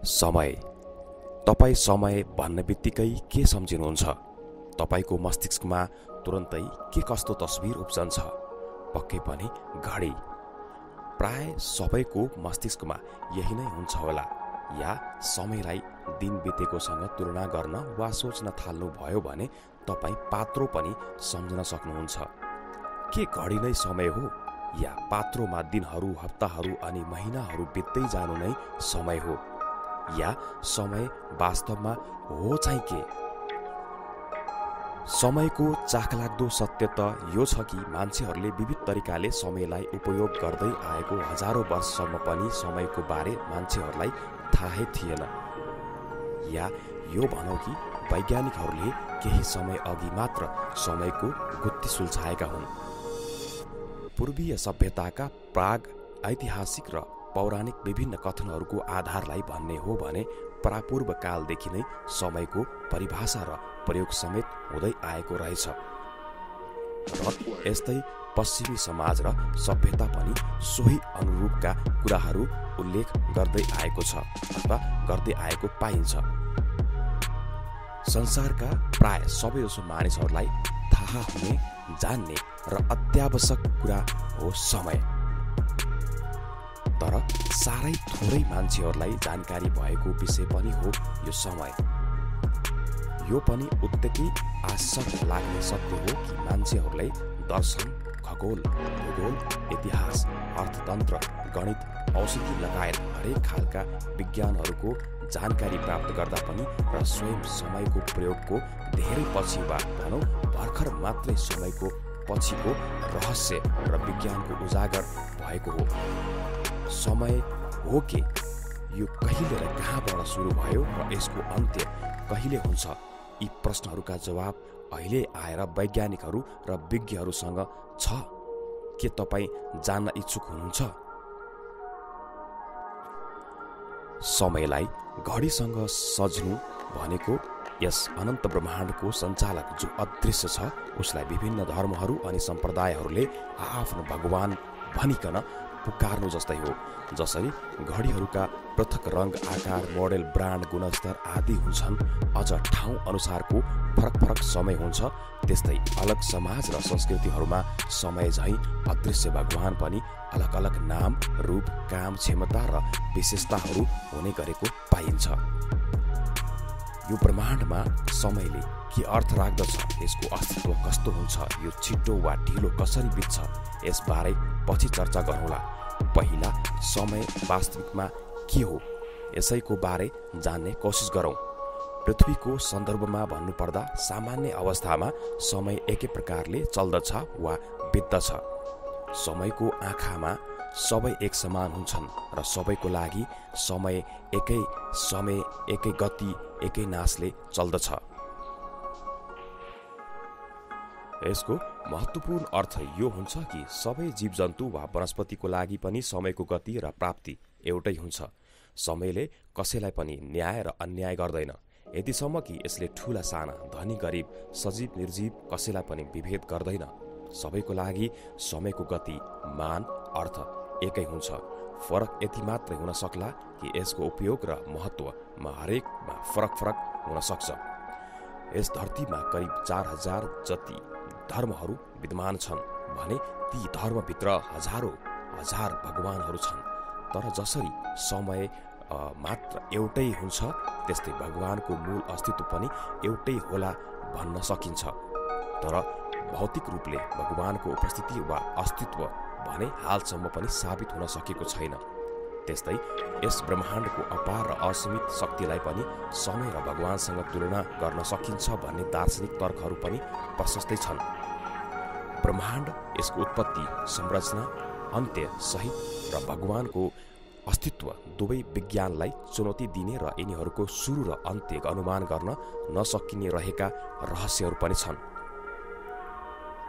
समय। तपाईँ समय भन्ने बित्तिकै के सम्झिनुहुन्छ? तपाईँको मस्तिष्कमा तुरन्तै के कस्तो तस्बिर उब्जन्छ? पक्कै पनि घडी। प्राय सबैको मस्तिष्कमा यही नै हुन्छ होला, या समयलाई दिन बितेकोसँग तुलना गर्न वा सोच्न थाल्नुभयो भने तपाईँ पात्रो पनि सम्झन सक्नुहुन्छ। के घडी नै समय हो, या पात्रोमा दिनहरू, हप्ताहरू अनि महिनाहरू बित्दै जानु नै समय हो, या समय वास्तवमा हो चाहिँ के? समयको चाखलाग्दो सत्य त यो छ कि मान्छेहरूले विविध तरिकाले समयलाई उपयोग गर्दै आएको हजारौं वर्षसम्म पनि समयको बारे मान्छेहरूलाई थाहै थिएन। या यो भनौँ कि वैज्ञानिकहरूले केही समय अघि मात्र समयको गुत्ती सुल्झाएका हुन्। पूर्वीय सभ्यताका प्राग ऐतिहासिक र पौराणिक विभिन्न कथनहरूको आधारलाई भन्ने हो भने प्रापूर्व कालदेखि नै समयको परिभाषा र प्रयोग समेत हुँदै आएको रहेछ। र यस्तै पश्चिमी समाज र सभ्यता पनि सोही अनुरूपका कुराहरू उल्लेख गर्दै आएको छ अथवा गर्दै आएको पाइन्छ। संसारका प्राय सबैजसो मानिसहरूलाई थाहा हुने, जान्ने र अत्यावश्यक कुरा हो समय। तर साह्रै थोरै मान्छेहरूलाई जानकारी भएको विषय पनि हो यो समय। यो पनि उत्तिकै आश्चर्य लाग्ने सत्य हो कि मान्छेहरूले दर्शन, खगोल, भूगोल, इतिहास, अर्थतन्त्र, गणित, औषधि लगायत हरेक खालका विज्ञानहरूको जानकारी प्राप्त गर्दा पनि र स्वयं समयको प्रयोगको धेरै पछि वा भनौँ भर्खर मात्रै समयको पछिको रहस्य र विज्ञानको उजागर भएको हो। समय हो के? यो कहिले र कहाँबाट सुरु भयो र यसको अन्त्य कहिले हुन्छ? यी प्रश्नहरूका जवाब अहिले आएर वैज्ञानिकहरू र विज्ञहरूसँग छ। के तपाईँ जान्न इच्छुक हुनुहुन्छ? समयलाई घडीसँग सज्नु भनेको यस अनन्त ब्रह्माण्डको सञ्चालक जो अदृश्य छ उसलाई विभिन्न धर्महरू अनि सम्प्रदायहरूले आफ्नो भगवान भनिकन पुकार्नु जस्तै हो। जसरी घडीहरूका पृथक रङ, आकार, मोडेल, ब्रान्ड, गुणस्तर आदि हुन्छन्, अझ ठाउँ अनुसारको फरक फरक समय हुन्छ, त्यस्तै अलग समाज र संस्कृतिहरूमा समय झैँ अदृश्य भगवान पनि अलग अलग नाम, रूप, काम, क्षमता र विशेषताहरू हुने गरेको पाइन्छ। यो ब्रह्माण्डमा समयले के अर्थ राख्दछ, यसको अस्तित्व कस्तो हुन्छ, यो छिटो वा ढिलो कसरी बित्छ, यसबारे पछि चर्चा गरौँला। पहिला समय वास्तविकमा के हो यसैको बारे जान्ने कोसिस गरौँ। पृथ्वीको सन्दर्भमा भन्नुपर्दा सामान्य अवस्थामा समय एकै प्रकारले चल्दछ वा बित्दछ। समयको आँखामा सबै एक समान हुन्छन् र सबैको लागि समय, एकै गति, एकै नासले चल्दछ। यसको महत्त्वपूर्ण अर्थ यो हुन्छ कि सबै जीवजन्तु वा वनस्पतिको लागि पनि समयको गति र प्राप्ति एउटै हुन्छ। समयले कसैलाई पनि न्याय र अन्याय गर्दैन, यतिसम्म कि यसले ठुला साना, धनी गरिब, सजीव निर्जीव कसैलाई पनि विभेद गर्दैन। सबैको लागि समयको गति, मान, अर्थ एकै हुन्छ। फरक यति मात्रै हुन सक्ला कि यसको उपयोग र महत्त्वमा हरेकमा फरक फरक हुन सक्छ। यस धरतीमा करिब 4000 जति धर्महरू विद्यमान छन् भने ती धर्मभित्र हजारौं हजार भगवानहरू छन्। तर जसरी समय मात्र एउटै हुन्छ त्यस्तै भगवानको मूल अस्तित्व पनि एउटै होला भन्न सकिन्छ। तर भौतिक रूपले भगवानको उपस्थिति वा अस्तित्व भने हालसम्म पनि साबित हुन सकेको छैन। त्यस्तै यस ब्रह्माण्डको अपार र असीमित शक्तिलाई पनि समय र भगवानसँग तुलना गर्न सकिन्छ भन्ने दार्शनिक तर्कहरू पनि प्रशस्तै छन्। ब्रह्माण्ड, यसको उत्पत्ति, संरचना, अन्त्य सहित र भगवानको अस्तित्व दुवै विज्ञानलाई चुनौती दिने र यिनीहरूको सुरु र अन्त्य अनुमान गर्न नसकिने रहेका रहस्यहरू पनि छन्।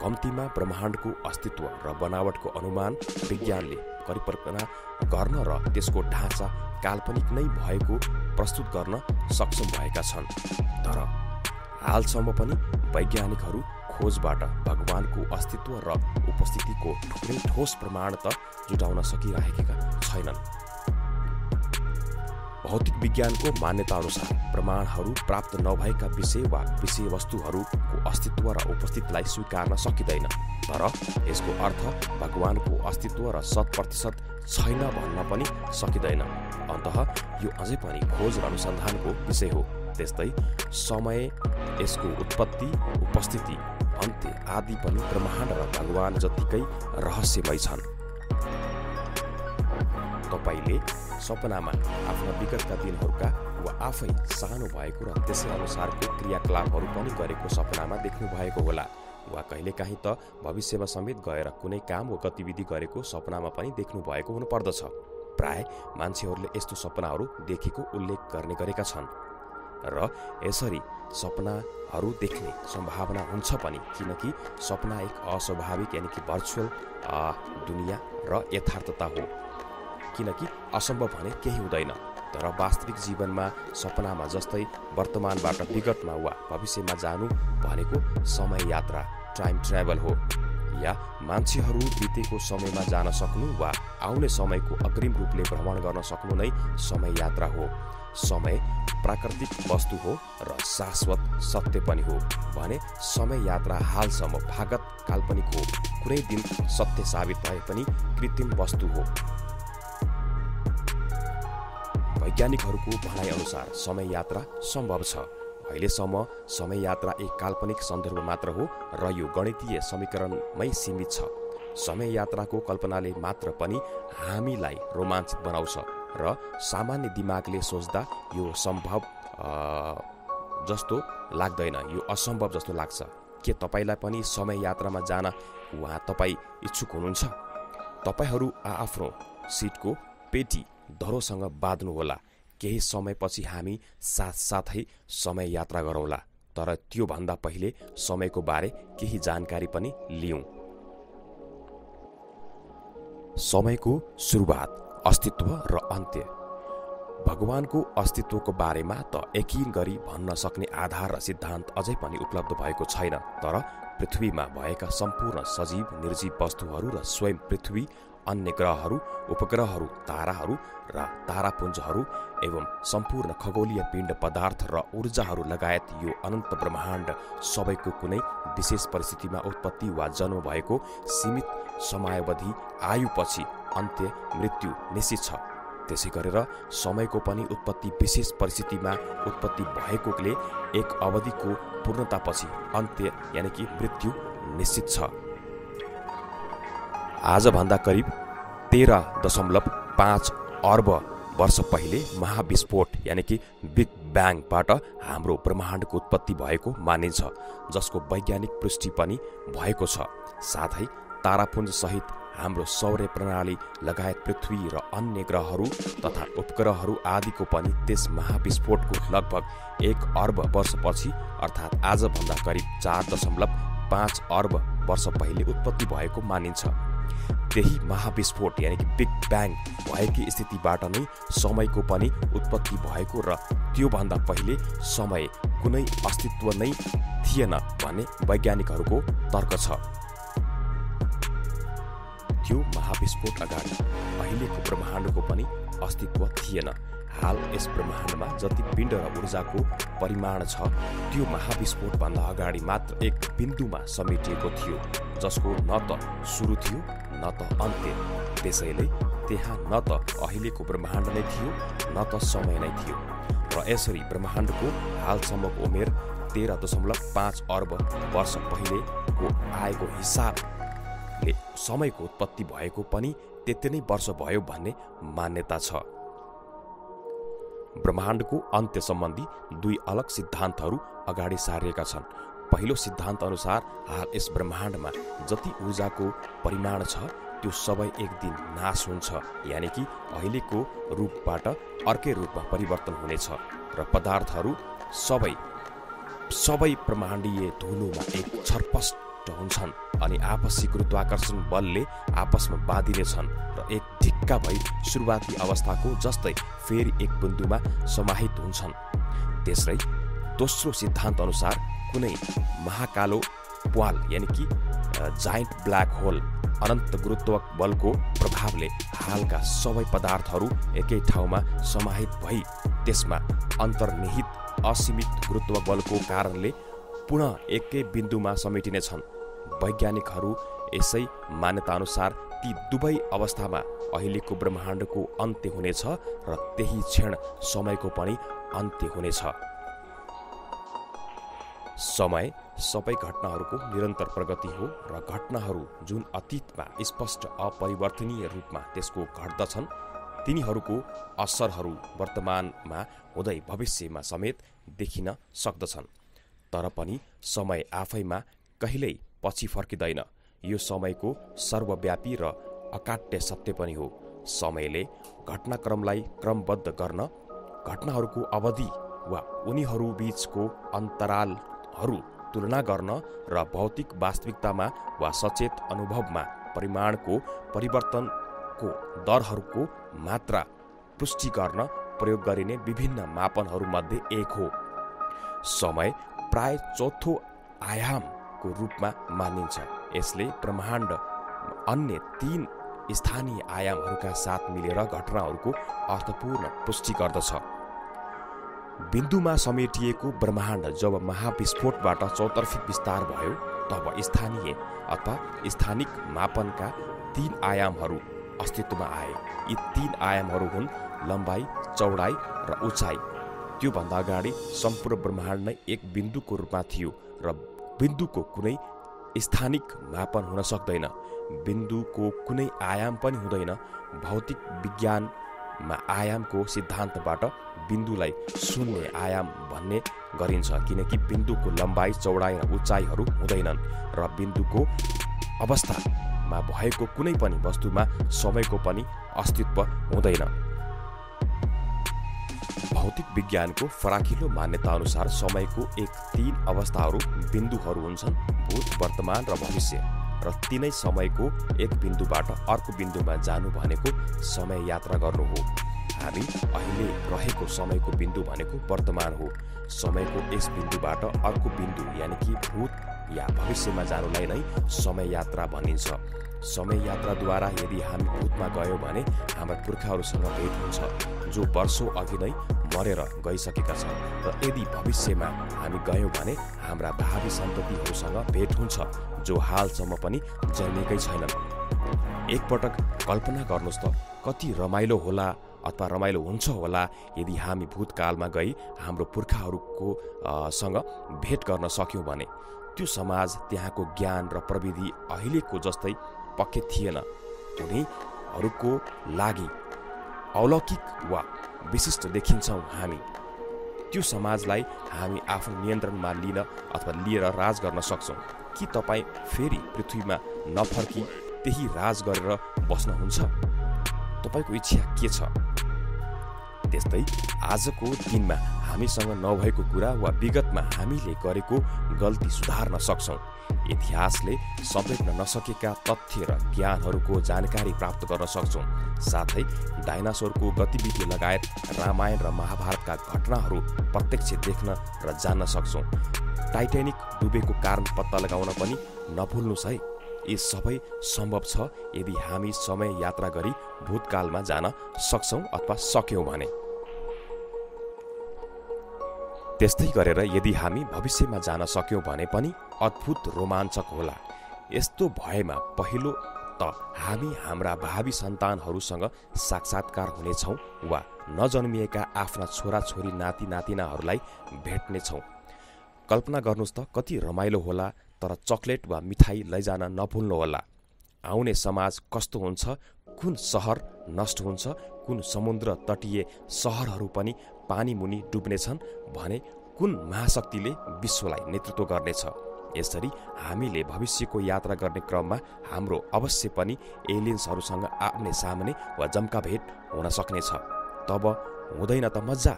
कम्तीमा ब्रह्माण्डको अस्तित्व र बनावटको अनुमान विज्ञानले परिकल्पना गर्न र त्यसको ढाँचा काल्पनिक नै भएको प्रस्तुत गर्न सक्षम भएका छन्। तर हालसम्म पनि वैज्ञानिकहरू खोजबाट भगवानको अस्तित्व र उपस्थितिको कुनै ठोस प्रमाण त जुटाउन सकिरहेका छैनन्। भौतिक विज्ञानको मान्यता अनुसार प्रमाणहरू प्राप्त नभएका विषय वा विषयवस्तुहरूको अस्तित्व र उपस्थितिलाई स्वीकार्न सकिँदैन। तर यसको अर्थ भगवानको अस्तित्व र 100% छैन भन्न पनि सकिँदैन। अन्ततः यो अझै पनि खोज र अनुसन्धानको विषय हो। त्यस्तै समय, यसको उत्पत्ति, उपस्थिति, अन्त्य आदि पनि ब्रह्माण्ड र भगवान जत्तिकै रहस्यमय छन्। तपाईले सपनामा आफ्ना विगतका दिनहरूका वा आफै सानो भएको र त्यसै अनुसारको क्रियाकलापहरू पनि गरेको सपनामा देख्नु भएको होला, वा कहिलेकाहीँ त भविष्यमा समेत गएर कुनै काम वा गतिविधि गरेको सपनामा पनि देख्नु भएको हुनुपर्दछ। प्राय मान्छेहरूले यस्तो सपनाहरू देखेको उल्लेख गर्ने गरेका छन् र यसरी सपनाहरू देख्ने सम्भावना हुन्छ पनि, किनकि सपना एक अस्वाभाविक यानि कि भर्चुअल दुनियाँ र यथार्थता हो। किनकि असम्भव भने केही हुँदैन। तर वास्तविक जीवनमा सपनामा जस्तै वर्तमानबाट विगतमा वा भविष्यमा जानु भनेको समय यात्रा, टाइम ट्राभल हो। या मान्छेहरू बितेको समयमा जान सक्नु वा आउने समयको अग्रिम रूपले भ्रमण गर्न सक्नु नै समय यात्रा हो। समय प्राकृतिक वस्तु हो र शाश्वत सत्य पनि हो भने समय यात्रा हालसम्म भागत काल्पनिक हो। कुनै दिन सत्य साबित भए पनि कृत्रिम वस्तु हो। वैज्ञानिकहरूको भनाइ अनुसार समय यात्रा सम्भव छ। अहिलेसम्म समय यात्रा एक काल्पनिक सन्दर्भ मात्र हो र यो गणितीय समीकरणमै सीमित छ। समय यात्राको कल्पनाले मात्र पनि हामीलाई रोमाञ्चित बनाउँछ र सामान्य दिमागले सोच्दा यो सम्भव जस्तो लाग्दैन, यो असम्भव जस्तो लाग्छ। के तपाईलाई पनि समय यात्रामा जान वा तपाईँ इच्छुक हुनुहुन्छ? तपाईहरू आफ्नो सिटको पेटी धरोसँग बाँध्नुहोला। केही समयपछि हामी साथसाथै समय यात्रा गरौँला, तर त्यो भन्दा पहिले समयको बारे केही जानकारी पनि लिऊँ। समयको सुरुवात, अस्तित्व र अन्त्य। भगवानको अस्तित्वको बारेमा त यकिन गरी भन्न सक्ने आधार र सिद्धान्त अझै पनि उपलब्ध भएको छैन। तर पृथ्वीमा भएका सम्पूर्ण सजीव निर्जीव वस्तुहरू र स्वयं पृथ्वी, अन्य ग्रहहरू, उपग्रहहरू, ताराहरू र तारापुञ्जहरू एवं सम्पूर्ण खगोलीय पिण्ड पदार्थ र ऊर्जाहरू लगायत यो अनन्त ब्रह्माण्ड सबैको कुनै विशेष परिस्थितिमा उत्पत्ति वा जन्म भएको सीमित समयावधि आयुपछि अन्त्य मृत्यु निश्चित छ। त्यसै गरेर समयको पनि उत्पत्ति विशेष परिस्थितिमा उत्पत्ति भएकोले एक अवधिको पूर्णतापछि अन्त्य यानि कि मृत्यु निश्चित छ। आजभन्दा करिब 13.5 अर्ब वर्ष पहिले महाविस्फोट यानि कि बिग ब्याङबाट हाम्रो ब्रह्माण्डको उत्पत्ति भएको मानिन्छ, जसको वैज्ञानिक पुष्टि पनि भएको छ। साथै तारापुञ्ज सहित हाम्रो सौर्य प्रणाली लगायत पृथ्वी र अन्य ग्रहहरू तथा उपग्रहहरू आदिको पनि त्यस महाविस्फोटको लगभग 1 अर्ब वर्षपछि अर्थात् आजभन्दा करिब 4.5 अर्ब वर्ष पहिले उत्पत्ति भएको मानिन्छ। त्यही महाविस्फोट यानि कि बिग ब्याङ भएकी स्थितिबाट नै समयको पनि उत्पत्ति भएको र त्योभन्दा पहिले समय कुनै अस्तित्व नै थिएन भन्ने वैज्ञानिकहरूको तर्क छ। त्यो महाविस्फोट अगाडि अहिलेको ब्रह्माण्डको पनि अस्तित्व थिएन। हाल यस ब्रह्माण्डमा जति पिण्ड र ऊर्जाको परिमाण छ त्यो महाविस्फोटभन्दा अगाडि मात्र एक बिन्दुमा समेटिएको थियो, जसको न त सुरु थियो न त अन्त्य। त्यसैले त्यहाँ न त अहिलेको ब्रह्माण्ड नै थियो न त समय नै थियो र यसरी ब्रह्माण्डको हालसम्मको उमेर 13.5 अर्ब वर्ष पहिलेको आएको हिसाबले समयको उत्पत्ति भएको पनि त्यति नै वर्ष भयो भन्ने मान्यता छ। ब्रह्माण्डको अन्त्य सम्बन्धी 2 अलग सिद्धान्तहरू अगाडि सारिएका छन्। पहिलो सिद्धान्त अनुसार हाल यस ब्रह्माण्डमा जति ऊर्जाको परिमाण छ त्यो सबै एक दिन नाश हुन्छ, यानि कि अहिलेको रूपबाट अर्कै रूपमा परिवर्तन हुनेछ र पदार्थहरू सबै ब्रह्माण्डीय धुलोमा एक छरपस्ट हुन्छन् अनि आपसी गुरुत्वाकर्षण बलले आपसमा बाँधिनेछन् र एक ढिक्का भई सुरुवाती अवस्थाको जस्तै फेरि एक बिन्दुमा समाहित हुन्छन्। त्यसै दोस्रो सिद्धान्त अनुसार कुनै महाकालो प्वाल यानि कि जाइन्ट ब्ल्याक होल अनन्त गुरुत्व बलको प्रभावले हालका सबै पदार्थहरू एकै ठाउँमा समाहित भई त्यसमा अन्तर्निहित असीमित गुरुत्व बलको कारणले पुनः एकै बिन्दुमा समेटिनेछन्। वैज्ञानिकहरू यसै मान्यताअनुसार ती दुवै अवस्थामा अहिलेको ब्रह्माण्डको अन्त्य हुनेछ र त्यही क्षण समयको पनि अन्त्य हुनेछ। समय सबै घटनाहरूको निरन्तर प्रगति हो र घटनाहरू जुन अतीतमा स्पष्ट अपरिवर्तनीय रूपमा त्यसको घट्दछन् तिनीहरूको असरहरू वर्तमानमा हुँदै भविष्यमा समेत देखिन सक्दछन्। तर पनि समय आफैमा कहिल्यै पछि फर्किँदैन। यो समयको सर्वव्यापी र अकाट्य सत्य पनि हो। समयले घटनाक्रमलाई क्रमबद्ध गर्न, घटनाहरूको अवधि वा उनीहरू बीचको अन्तरालहरू तुलना गर्न र भौतिक वास्तविकतामा वा सचेत अनुभवमा परिमाणको परिवर्तनको दरहरूको मात्रा पुष्टि गर्न प्रयोग गरिने विभिन्न मापनहरूमध्ये एक हो। समय प्राय चौथो आयामको रूपमा मानिन्छ। यसले ब्रह्माण्ड अन्य 3 स्थानीय आयामहरूका साथ मिलेर घटनाहरूको अर्थपूर्ण पुष्टि गर्दछ। बिन्दुमा समेटिएको ब्रह्माण्ड जब महाविस्फोटबाट चौतर्फी विस्तार भयो तब स्थानीय अथवा स्थानिक मापनका 3 आयामहरू अस्तित्वमा आए। यी 3 आयामहरू हुन् लम्बाइ, चौडाइ र उचाइ। त्योभन्दा अगाडि सम्पूर्ण ब्रह्माण्ड नै एक बिन्दुको रूपमा थियो र बिन्दुको कुनै स्थानिक मापन हुन सक्दैन। बिन्दुको कुनै आयाम पनि हुँदैन। भौतिक विज्ञानमा आयामको सिद्धान्तबाट बिन्दुलाई शून्य आयाम भन्ने गरिन्छ, किनकि बिन्दुको लम्बाइ, चौडाइ र उचाइहरू हुँदैनन् र बिन्दुको अवस्थामा भएको कुनै पनि वस्तुमा समयको पनि अस्तित्व हुँदैन। भौतिक विज्ञानको फराकिलो मान्यता अनुसार समयको 3 अवस्थाहरू बिन्दुहरू हुन्छन्, भूत, वर्तमान र भविष्य। र तिनै समयको एक बिन्दुबाट अर्को बिन्दुमा जानु भनेको समय यात्रा गर्नु हो। हामी अहिले रहेको समयको बिन्दु भनेको वर्तमान हो। समयको यस बिन्दुबाट अर्को बिन्दु यानि कि भूत या भविष्यमा जानुलाई नै समय यात्रा भनिन्छ। समय यात्राद्वारा यदि हामी भूतमा गयौँ भने हाम्रा पुर्खाहरूसँग भेट हुन्छ जो वर्षौं अघि नै मरेर गइसकेका छन्, र यदि भविष्यमा हामी गयौँ भने हाम्रा भावी सन्ततिहरूसँग भेट हुन्छ जो हालसम्म पनि जन्मेकै छैनन्। एकपटक कल्पना गर्नुहोस् त कति रमाइलो होला अथवा रमाइलो हुन्छ होला यदि हामी भूतकालमा गई हाम्रो पुर्खाहरूको सँग भेट गर्न सक्यौँ भने। त्यो समाज, त्यहाँको ज्ञान र प्रविधि अहिलेको जस्तै पक्कै थिएन। उनीहरूको लागि अलौकिक वा विशिष्ट देखिन्छौँ हामी। त्यो समाजलाई हामी आफ्नो नियन्त्रणमा लिन अथवा लिएर राज गर्न सक्छौँ। कि तपाईँ फेरि पृथ्वीमा नफर्की त्यही राज गरेर बस्नुहुन्छ? तपाईँको इच्छा के छ? त्यस्तै आजको दिनमा हामीसँग नभएको कुरा वा विगतमा हामीले गरेको गल्ती सुधार्न सक्छौँ। इतिहासले समेट्न नसकेका तथ्य र ज्ञानहरूको जानकारी प्राप्त गर्न सक्छौँ। साथै डाइनासोरको गतिविधि लगायत रामायण र महाभारतका घटनाहरू प्रत्यक्ष देख्न र जान्न सक्छौँ। टाइटानिक डुबेको कारण पत्ता लगाउन पनि नभुल्नुहोस् है। यी सबै सम्भव छ यदि हामी समय यात्रा गरी भूतकालमा जान सक्छौँ अथवा सक्यौँ भने। त्यस्तै गरेर यदि हामी भविष्यमा जान सक्यौँ भने पनि अद्भुत रोमाञ्चक होला। यस्तो भएमा पहिलो त हामी हाम्रा भावी सन्तानहरूसँग साक्षात्कार हुनेछौँ वा नजन्मिएका आफ्ना छोराछोरी नाति नातिनाहरूलाई भेट्नेछौँ। कल्पना गर्नुहोस् त कति रमाइलो होला। तर चकलेट वा मिठाई लैजान नभुल्नुहोला। आउने समाज कस्तो हुन्छ, कुन सहर नष्ट हुन्छ, कुन समुद्र तटीय सहरहरू पनि पानी मुनि डुब्नेछन् भने कुन महाशक्तिले विश्वलाई नेतृत्व गर्नेछ। यसरी हामीले भविष्यको यात्रा गर्ने क्रममा हाम्रो अवश्य पनि एलियन्सहरूसँग आम्ने सामने वा जम्का भेट हुन सक्नेछ। तब हुँदैन त मजा?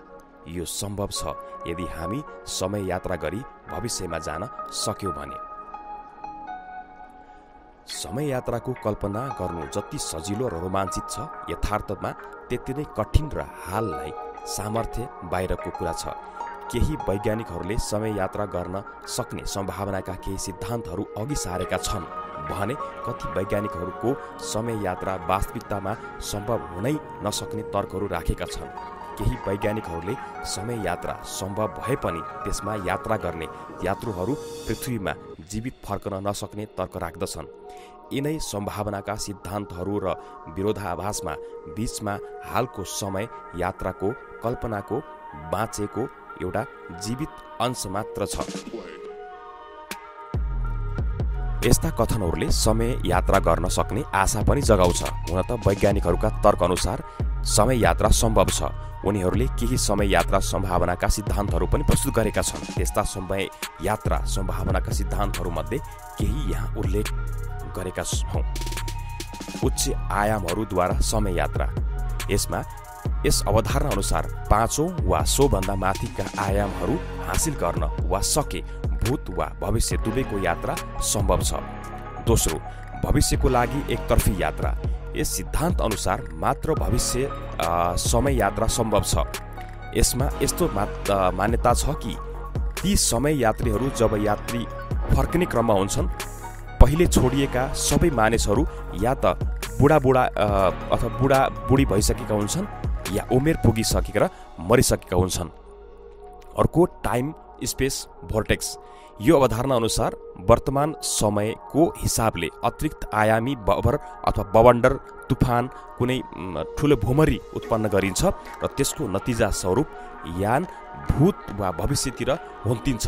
यो सम्भव छ यदि हामी समय यात्रा गरी भविष्यमा जान सक्यौँ भने। समय यात्राको कल्पना गर्नु जति सजिलो र रोमाञ्चित छ, यथार्थमा त्यति नै कठिन र हाललाई सामर्थ्य बाहिरको कुरा छ। केही वैज्ञानिकहरूले समय यात्रा गर्न सक्ने सम्भावनाका केही सिद्धान्तहरू अघि सारेका छन् भने कति वैज्ञानिकहरूको समय यात्रा वास्तविकतामा सम्भव हुनै नसक्ने तर्कहरू राखेका छन्। केही वैज्ञानिकहरूले समय यात्रा सम्भव भए पनि त्यसमा यात्रा गर्ने यात्रुहरू पृथ्वीमा जीवित फर्कन नसक्ने तर्क राख्दछन्। यिनै सम्भावनाका सिद्धान्तहरू र विरोधाभासमा बीचमा हालको समय यात्राको कल्पनाको बाँचेको एउटा जीवित अंश मात्र छ। यस्ता कथनहरूले समय यात्रा गर्न सक्ने आशा पनि जगाउँछ। हुन त वैज्ञानिकहरूका तर्कअनुसार समय यात्रा सम्भव छ। उनीहरूले केही समय यात्रा सम्भावनाका सिद्धान्तहरू पनि प्रस्तुत गरेका छन्। त्यस्ता समय यात्रा सम्भावनाका सिद्धान्तहरूमध्ये केही यहाँ उल्लेख गरेका छौँ। उच्च आयामहरूद्वारा समय यात्रा। यसमा यस अवधारणा अनुसार 5औं वा सोभन्दा माथिका आयामहरू हासिल गर्न वा सके भूत वा भविष्य दुवैको यात्रा सम्भव छ। दोस्रो, भविष्यको लागि एकतर्फी यात्रा। यस सिद्धान्त अनुसार मात्र भविष्य समय यात्रा सम्भव छ। यसमा यस्तो मान्यता छ कि ती समय यात्रीहरू जब यात्री फर्किने क्रममा हुन्छन्, पहिले छोडिएका सबै मानिसहरू या त बुढा अथवा बुढी भइसकेका हुन्छन् या उमेर पुगिसकेर मरिसकेका हुन्छन्। अर्को, टाइम स्पेस भोर्टेक्स। यो अवधारणा अनुसार वर्तमान समयको हिसाबले अतिरिक्त आयामी बबर अथवा बवण्डर तुफान कुनै ठुलो भूमरी उत्पन्न गरिन्छ र त्यसको नतिजा स्वरूप यान भूत वा भविष्यतिर हुन्तिन्छ।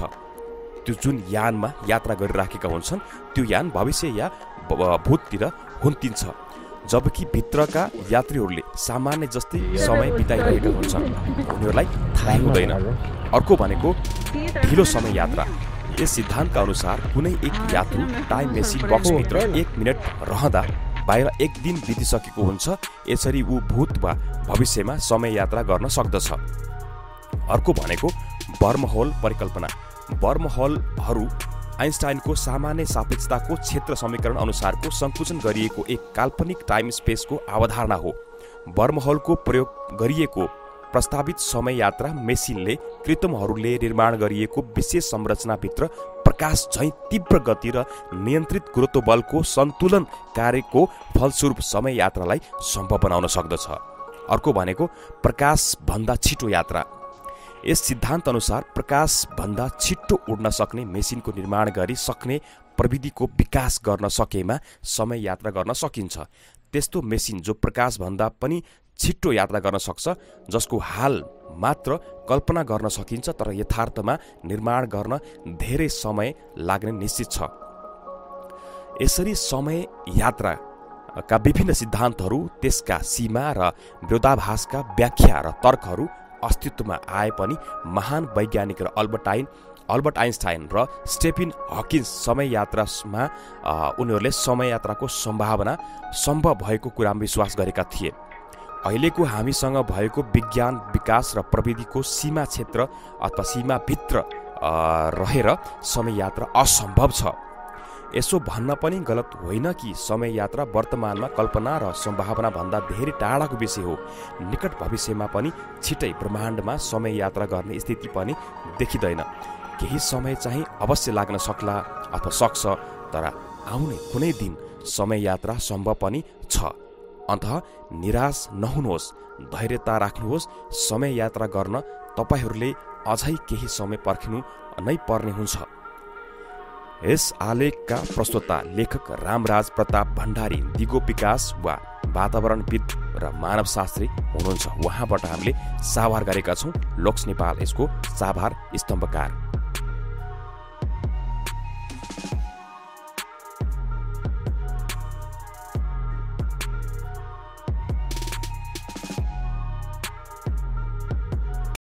त्यो जुन यानमा यात्रा गरिराखेका हुन्छन् त्यो यान भविष्य या भूततिर हुन्तिन्छ, जबकि भित्रका यात्रीहरूले सामान्य जस्तै समय बिताइरहेका हुन्छन्, उनीहरूलाई थाहै हुँदैन। अर्को भनेको ढिलो समय यात्रा। यस सिद्धान्तका अनुसार कुनै एक यात्रु टाइम मेसिन बक्सभित्र 1 मिनट रहँदा बाहिर 1 दिन बितिसकेको हुन्छ। यसरी ऊ भूत वा भविष्यमा समय यात्रा गर्न सक्दछ। अर्को भनेको वर्महोल परिकल्पना। वर्महोलहरू आइन्स्टाइनको सामान्य सापेक्षताको क्षेत्र समीकरण अनुसारको सङ्कुचन गरिएको एक काल्पनिक टाइम स्पेसको अवधारणा हो। वर्महोलको प्रयोग गरिएको प्रस्तावित समय यात्रा मेसिनले कृत्रिमहरूले निर्माण गरिएको विशेष संरचनाभित्र प्रकाश झैँ तीव्र गति र नियन्त्रित गुरुत्व बलको सन्तुलन कार्यको फलस्वरूप समय यात्रालाई सम्भव बनाउन सक्दछ। अर्को भनेको प्रकाशभन्दा छिटो यात्रा। यस सिद्धान्त अनुसार प्रकाशभन्दा छिट्टो उड्न सक्ने मेसिनको निर्माण गरी सक्ने प्रविधिको विकास गर्न सकेमा समय यात्रा गर्न सकिन्छ। त्यस्तो मेसिन जो प्रकाशभन्दा पनि छिट्टो यात्रा गर्न सक्छ, जसको हाल मात्र कल्पना गर्न सकिन्छ तर यथार्थमा निर्माण गर्न धेरै समय लाग्ने निश्चित छ। यसरी समय यात्राका विभिन्न सिद्धान्तहरू, त्यसका सीमा र विरोधाभासका व्याख्या र तर्कहरू अस्तित्वमा आए पनि महान वैज्ञानिक र अल्बर्ट आइन्स्टाइन र स्टेफन हकिन्स समय यात्रामा उनीहरूले समय यात्राको सम्भावना सम्भव भएको कुरामा विश्वास गरेका थिए। अहिलेको हामीसँग भएको विज्ञान विकास र प्रविधिको सीमा क्षेत्र अथवा सीमाभित्र रहेर समय यात्रा असम्भव छ। यसो भन्न पनि गलत होइन कि समय यात्रा वर्तमानमा कल्पना र सम्भावना भन्दा धेरै टाढाको विषय हो। निकट भविष्यमा पनि छिटै ब्रह्माण्डमा समय यात्रा गर्ने स्थिति पनि देखिँदैन। केही समय चाहिँ अवश्य लाग्न सक्ला अथवा सक्छ, तर आउने कुनै दिन समय यात्रा सम्भव पनि छ। अन्तः निराश नहुनुहोस्, धैर्यता राख्नुहोस्। समय यात्रा गर्न तपाईहरूले अझै केही समय पर्खिनु नै पर्ने हुन्छ। यस आलेखका प्रस्तोता लेखक रामराज प्रताप भण्डारी दिगो विकास वा वातावरणविद र मानवशास्त्री हुनुहुन्छ। उहाँबाट हामीले साभार गरेका छौँ। लोक्स नेपाल यसको साभार स्तम्भकार।